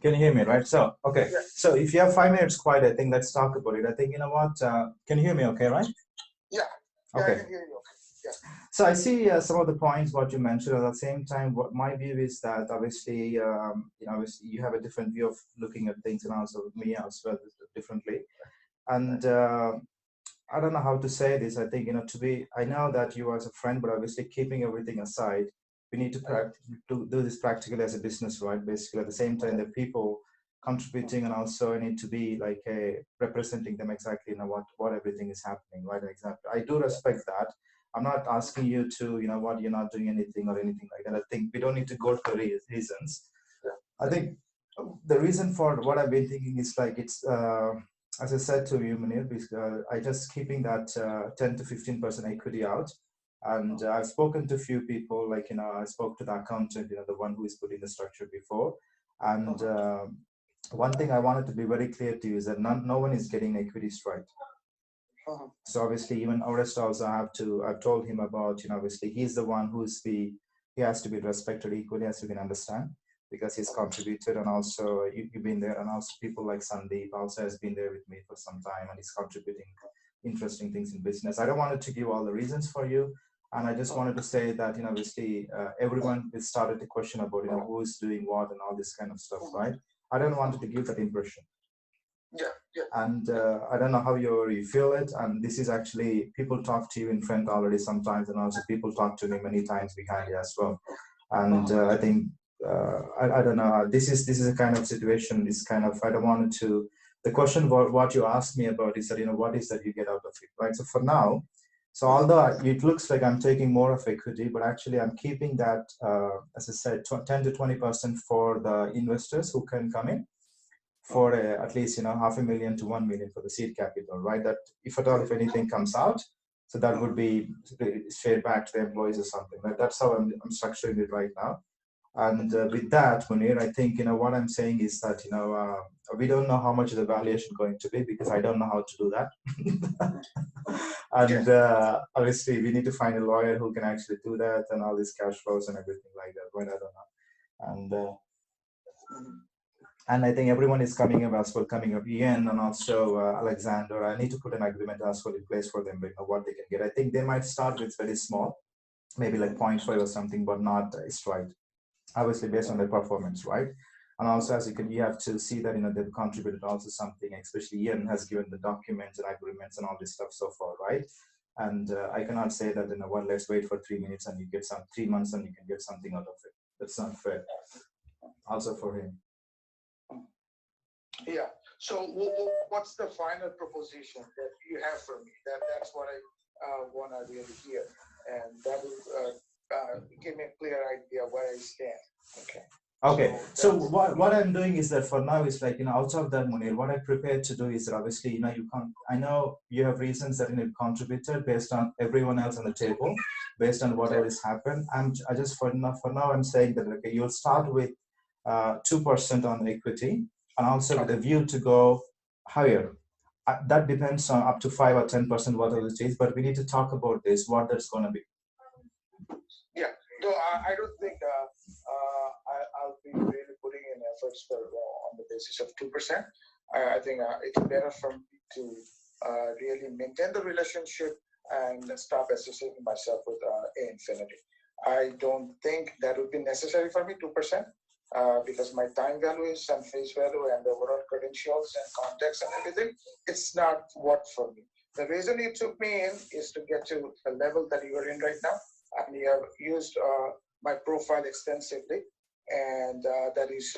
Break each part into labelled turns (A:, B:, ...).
A: Can you hear me, right? So, okay.
B: Yeah,
A: So if you have 5 minutes quiet, I think let's talk about it. I think, you know what, can you hear me okay, right?
B: yeah, yeah. I
A: Okay.
B: can hear you. Okay. Yeah.
A: So I see some of the points what you mentioned. At the same time, what my view is that obviously, obviously you have a different view of looking at things, and also me as well differently. And I don't know how to say this. I think, I know that you as a friend, but obviously keeping everything aside, we need to to do this practically as a business, right? Basically, at the same time, the people contributing, and also I need to be like representing them exactly, what everything is happening, right? Exactly. I do respect that. I'm not asking you to, what you're not doing anything or anything like that. I think we don't need to go for reasons. I think the reason for what I've been thinking is like it's as I said to you, Munir, I just keeping that 10 to 15% equity out. And I've spoken to a few people, like, I spoke to the accountant, the one who is putting the structure before. And one thing I wanted to be very clear to you is that no one is getting equity strike. So obviously, even Orest also I've told him about, obviously he's the one he has to be respected equally, as you can understand, because he's contributed, and also you've been there, and also people like Sandeep also has been there with me for some time, and he's contributing interesting things in business. I don't want to give all the reasons for you, and I just wanted to say that, obviously everyone is started to question about, who's doing what and all this kind of stuff, right? I don't want to give that impression.
B: Yeah.
A: And I don't know how you feel it. And this is actually, people talk to you in front already sometimes, and also people talk to me many times behind you as well. And I think I don't know. This is a kind of situation. This kind of, I don't want to. The question what you asked me about is that, what is that you get out of it, right? So for now, so although it looks like I'm taking more of equity, but actually I'm keeping that, as I said, 10 to 20% for the investors who can come in, for at least, 500,000 to 1 million for the seed capital, right? That if at all, if anything comes out, so that would be shared back to the employees or something. Right? That's how I'm structuring it right now. And with that, Munir, I think, what I'm saying is that, we don't know how much the valuation going to be, because I don't know how to do that. And obviously we need to find a lawyer who can actually do that, and all these cash flows and everything like that, right? I don't know. And I think everyone is coming up as well, Ian, and also Alexander. I need to put an agreement as well in place for them, what they can get. I think they might start with very small, maybe like 0.5 or something, but not straight. Obviously based on their performance, right? And also, as you have to see that, they've contributed also something, especially Ian has given the documents and agreements and all this stuff so far, right? And I cannot say that, well, let's wait for 3 minutes and you get 3 months and you can get something out of it. That's not fair. Also for him.
B: Yeah. So what's the final proposition that you have for me? That's what I want to really hear, and that will give me a clear idea where I stand.
A: Okay. So what I'm doing is that for now is like, out of that, Munir, what I prepared to do is that obviously, you can't, I know you have reasons that you contributed based on everyone else on the table, based on whatever has happened. I just, for now, I'm saying that, okay, you'll start with 2% on equity, and also with a view to go higher. That depends on up to 5 or 10%, whatever it is, but we need to talk about this, what that's going to be.
B: Yeah, no, I don't think I'll be really putting in efforts on the basis of 2%. I think it's better for me to really maintain the relationship and stop associating myself with A Infinity. I don't think that would be necessary for me, 2%. Because my time values and face value and overall credentials and context and everything, it's not what for me. The reason you took me in is to get to the level that you are in right now, and you have used my profile extensively, and that is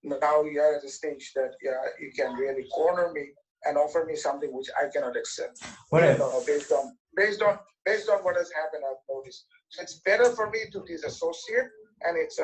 B: now you are at a stage that you can really corner me and offer me something which I cannot accept. Based on what has happened, I've noticed. So it's better for me to disassociate, and it's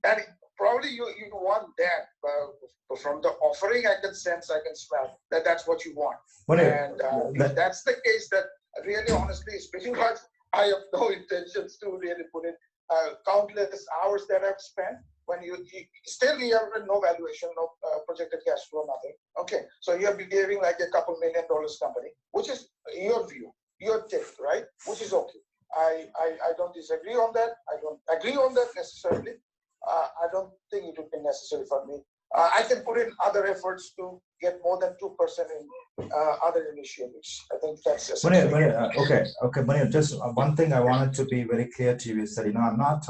B: that. Probably you want that, but from the offering, I can sense, I can smell that that's what you want. And if that's the case, that really, honestly speaking, I have no intentions to really put in countless hours that I've spent. When you still you have no valuation, no projected cash flow, nothing. Okay, so you're behaving like a couple $1 million company, which is your view, your take, right? Which is okay. I don't disagree on that. I don't agree on that necessarily. I don't think it would be necessary for me I can put in other efforts to get more than 2% in other initiatives. I think that's
A: okay, Munir, just one thing I wanted to be very clear to you is that, I'm not,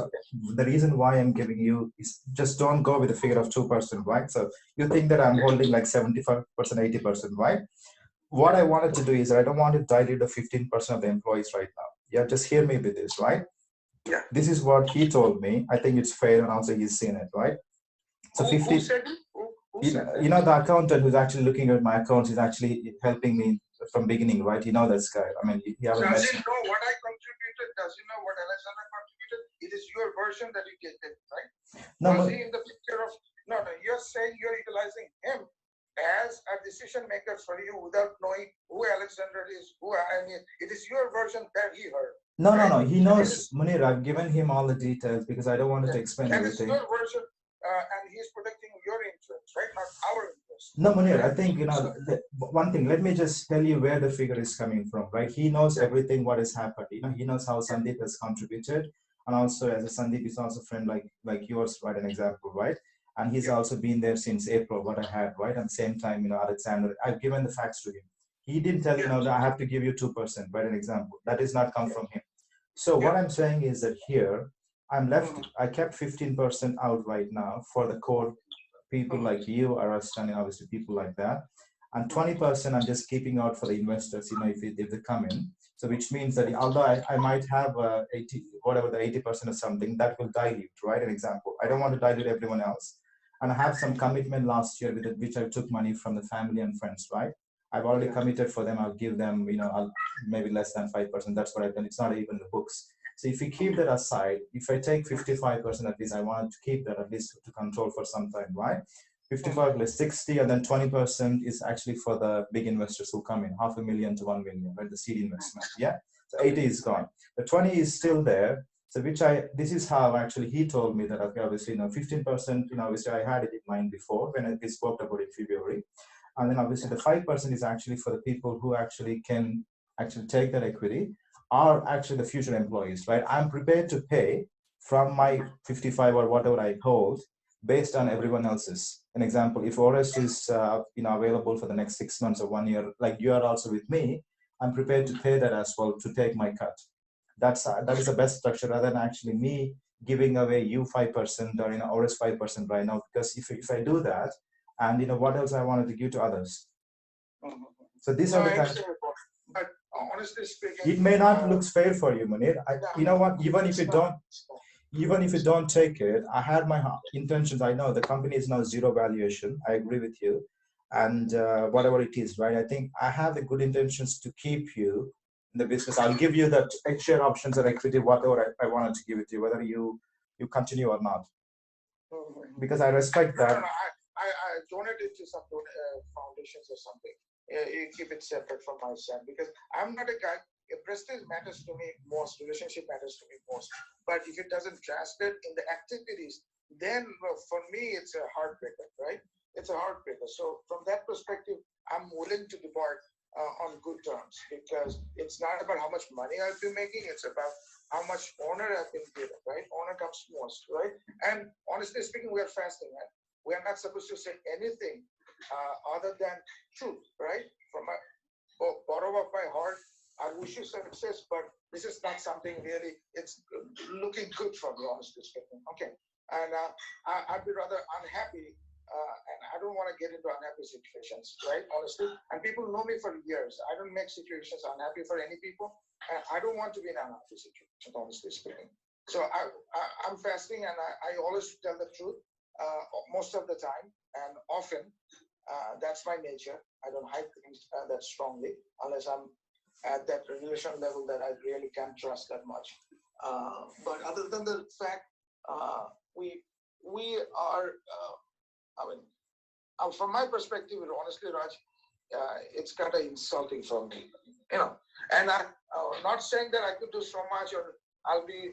A: the reason why I'm giving you is just don't go with the figure of 2%, right? So you think that I'm holding like 75%, 80%, right? What I wanted to do is I don't want to dilute the 15% of the employees right now. Yeah, just hear me with this, right?
B: Yeah.
A: This is what he told me. I think it's fair, and also he's seen it, right? So 50.
B: Who said it?
A: You know, the accountant who's actually looking at my accounts is actually helping me from beginning, right? You know this guy. I mean, he
B: does he know what I contributed? Does he know what Alexander contributed? It is your version that you get it, right?
A: No,
B: was he in the picture of? No, you're saying you're utilizing him as a decision maker for you without knowing who Alexander is. I mean, it is your version that he heard.
A: No, right? No. He knows, Munir. I've given him all the details because I don't want to explain everything.
B: And it's your version, and he's protecting your interests, right? Not our interests.
A: No, Munir, I think, one thing, let me just tell you where the figure is coming from, right? He knows everything what has happened. He knows how Sandeep has contributed. And also, as a Sandeep is also a friend like yours, right? An example, right? And he's also been there since April, what I had, right? At the same time, Alexander, I've given the facts to him. He didn't tell, that I have to give you 2%, right? An example. That does not come from him. So what I'm saying is that here, I kept 15% out right now for the core people like you, Arastan, and obviously people like that. And 20% I'm just keeping out for the investors, if they come in. So which means that although I might have 80, whatever the 80% or something, that will dilute, right? An example. I don't want to dilute everyone else. And I have some commitment last year with it, which I took money from the family and friends, right? I've already committed for them. I'll give them, I'll maybe less than 5%. That's what I've done. It's not even the books. So if you keep that aside, if I take 55% at least, I wanted to keep that at least to control for some time, right? 55 plus 60, and then 20% is actually for the big investors who come in, 500,000 to 1 million, right? The seed investment, yeah? So 80 is gone. The 20 is still there. So this is how actually he told me that, okay, obviously, 15%, obviously I had it in mind before when we spoke about it in February. And then obviously the 5% is actually for the people who actually can actually take that equity, are actually the future employees, right? I'm prepared to pay from my 55 or whatever I hold based on everyone else's. An example, if Orest is available for the next 6 months or 1 year, like you are also with me, I'm prepared to pay that as well to take my cut. That is the best structure rather than actually me giving away you 5% or Orest 5% right now. Because if I do that, and what else I wanted to give to others. So these are the kind.
B: But honestly speaking,
A: it may not look fair for you, Munir. You know what? Even if you don't take it, I had my intentions. I know the company is now zero valuation. I agree with you, and whatever it is, right? I think I have the good intentions to keep you in the business. I'll give you the share options and equity, whatever I wanted to give it to you, whether you continue or not, because I respect that.
B: I donated to some foundations or something. You keep it separate from my son, because I'm not a guy. Prestige matters to me most, relationship matters to me most. But if it doesn't translate in the activities, then for me it's a heartbreaker, right? It's a heartbreaker. So from that perspective, I'm willing to depart on good terms, because it's not about how much money I've been making. It's about how much honor I've been given, right? Honor comes most, right? And honestly speaking, we are fasting, right? We are not supposed to say anything other than truth, right? From my bottom of my heart, I wish you success, but this is not something really, it's looking good for me, honestly speaking. Okay. And I'd be rather unhappy, and I don't want to get into unhappy situations, right? Honestly. And people know me for years. I don't make situations unhappy for any people. And I don't want to be in an unhappy situation, honestly speaking. So I'm fasting, and I always tell the truth. Most of the time and often, that's my nature. I don't hide things that strongly unless I'm at that relation level that I really can't trust that much. But other than the fact, we are, from my perspective, honestly, Raj, it's kind of insulting for me, and I'm not saying that I could do so much, or I'll be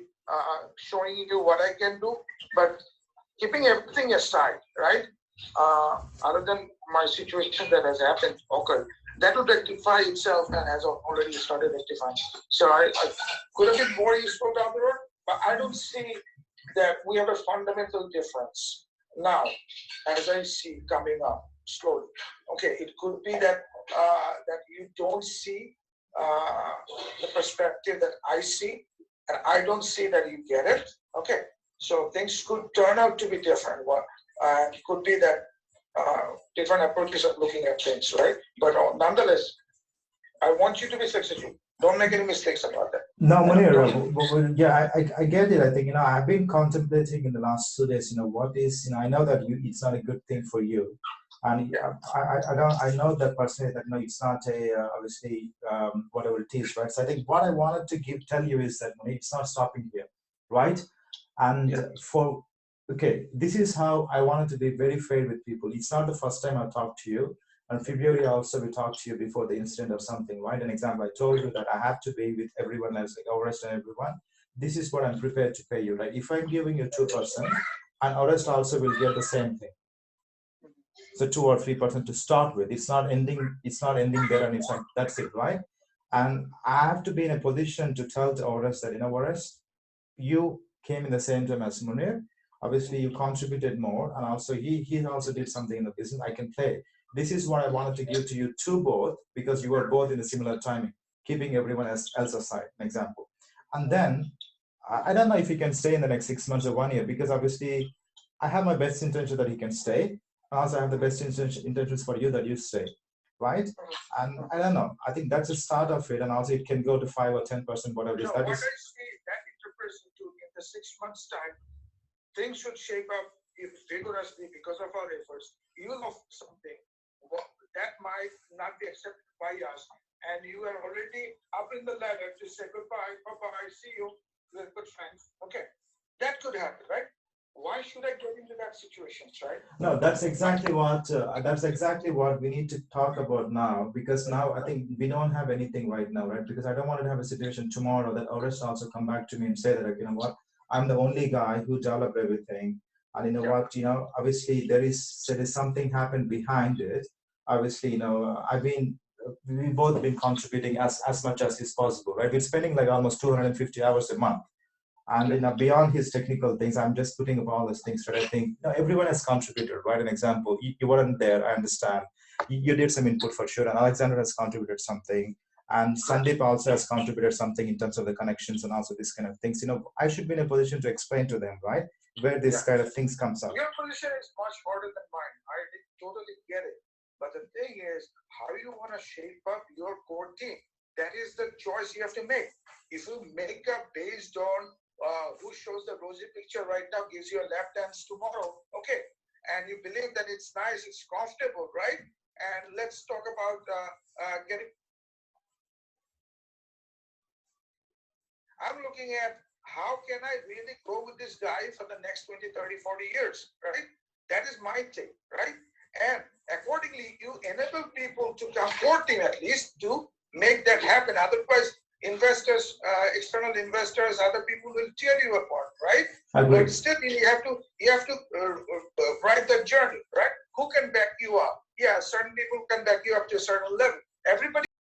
B: showing you what I can do, but keeping everything aside, right? Other than my situation that has occurred, that will rectify itself and has already started rectifying. So I could have been more useful down the road, but I don't see that we have a fundamental difference. now, as I see coming up slowly, okay, it could be that that you don't see the perspective that I see, and I don't see that you get it. Okay, so things could turn out to be different. It could be that different approaches of looking at things, right? But nonetheless, I want you to be successful. Don't make any mistakes about that.
A: No, Munir, yeah, I get it. I think, I've been contemplating in the last 2 days, what is, I know that it's not a good thing for you. And I know that personally that, it's not obviously, whatever it is, right? So I think what I wanted to tell you is that, it's not stopping here, right? And okay, this is how I wanted to be very fair with people. It's not the first time I talked to you. And February also we talked to you before the incident or something, right? An example, I told you that I have to be with everyone else, like Orest and everyone. This is what I'm prepared to pay you, right? If I'm giving you 2%, and Orest also will get the same thing. So 2 or 3% to start with. It's not ending there, and it's like that's it, right? And I have to be in a position to tell the Orest that, Orest, you came in the same time as Munir. Obviously, you contributed more, and also he also did something in the business. I can play. This is what I wanted to give to you to both, because you were both in a similar timing, keeping everyone else aside, an example. And then, I don't know if he can stay in the next 6 months or 1 year, because obviously I have my best intention that he can stay. I also have the best intentions for you that you stay, right? And I don't know. I think that's the start of it, and also it can go to 5 or 10%, whatever it is.
B: What I see that interprets into in the 6 months' time, things should shape up vigorously because of our efforts. You know something that might not be accepted by us, and you are already up in the ladder to say goodbye, bye-bye, see you, we're good friends. Okay, that could happen, right? Why should I get into that situation, right?
A: No, that's exactly what we need to talk about now, because now I think we don't have anything right now, right? Because I don't want to have a situation tomorrow that Orest also come back to me and say that, what, I'm the only guy who developed everything, and what, obviously there is something happened behind it. Obviously, we've both been contributing as much as is possible, right? We're spending like almost 250 hours a month. And beyond his technical things, I'm just putting up all these things that I think everyone has contributed, right? An example, you weren't there, I understand. You did some input for sure, and Alexander has contributed something, and Sandeep also has contributed something in terms of the connections and also this kind of things. I should be in a position to explain to them, right, where this kind of things comes up.
B: Your position is much harder than mine. I totally get it. But the thing is, how you want to shape up your core team, that is the choice you have to make. If you make up based on who shows the rosy picture right now gives you a lap dance tomorrow, okay, and you believe that it's nice, it's comfortable, right? And let's talk about getting. I'm looking at how can I really go with this guy for the next 20, 30, 40 years, right? That is my take, right? And accordingly, you enable people to come, core team at least, to make that happen. Otherwise, investors, external investors, other people will tear you apart, right? But still, you have to ride the journey, right? Who can back you up? Yeah, certain people can back you up to a certain level. Everybody